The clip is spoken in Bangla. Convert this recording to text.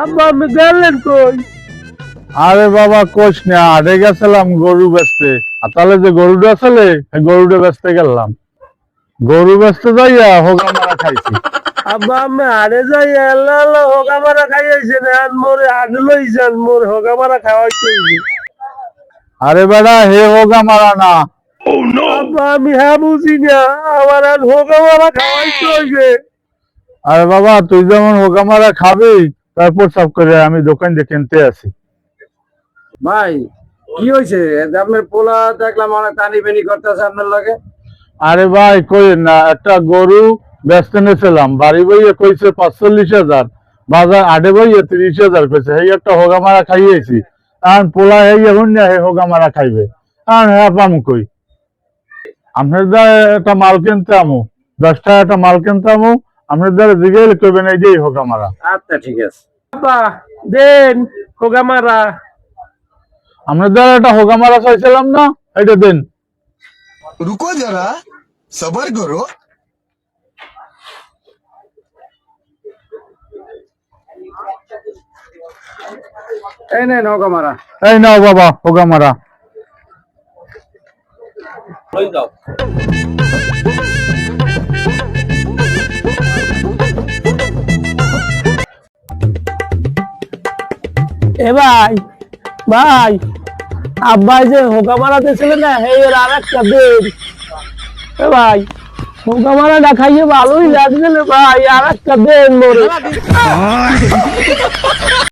আব্বা আমি গেলেন কই? আরে বাবা কোষ না, আড়ে গেছিলাম গরু বেচতে। আর তাহলে যে গরুটা আসলে গরুটা বেচতে গেলাম, গরু বেচতে যাইয়া হোগা মারা খাইছি। আব্বা আমি হাড়ে যাই আল্লাহ আল্লাহ হোগা মারা খাইয়েছেন, আর মোরে হাড়ে লইছেন, মোর হোগা মারা খাওয়াইতে হইবে। আরে বেড়া হে হোগা মারা না। আব্বা আমি হ্যাঁ বুঝি না, আমার আর হোগা মারা খাওয়াইতে হইবে। আরে বাবা তুই যেমন হোগা মারা খাবি, তারপর সব করে আমি দোকান দিয়ে কিনতে আসি। ভাই কি হয়েছে? আপনার পোলা দেখলাম অনেক টানি বেনি করতেছে আপনার লাগে। আরে ভাই কই না, একটা গরু বেচতে নিয়েছিলাম, বাড়ি বইয়ে কইছে ৪৫,০০০, বাজার আড়ে বইয়ে ৩০,০০০ কইছে। এই একটা হোগা মারা খাইয়েছি, আর পোলা এই এখন না হে হোগা মারা খাইবে, আর হ্যাঁ পামু কই? আপনার দ্বারা একটা মাল কিনতে আমু, ১০ টাকা একটা মাল কিনতে আমু, আপনার দ্বারা জিগেল করবেন এই যে হোগা মারা। আচ্ছা ঠিক আছে আব্বা দেন হোগা মারা। আপনার দ্বারা একটা হোগা মারা চাইছিলাম না, এটা দেন। रुको जरा सबर करो। এই নেন হোগা মারা। এই নাও বাবা হোগা মারা। এ ভাই ভাই আব্বাই যে হোগা মারাতে ছিলেন না, হে এর আর একটা দেন। এ ভাই হোগা মারাটা খাইয়ে ভালোই লাগছিল ভাই, আর একটা দেন মোরে।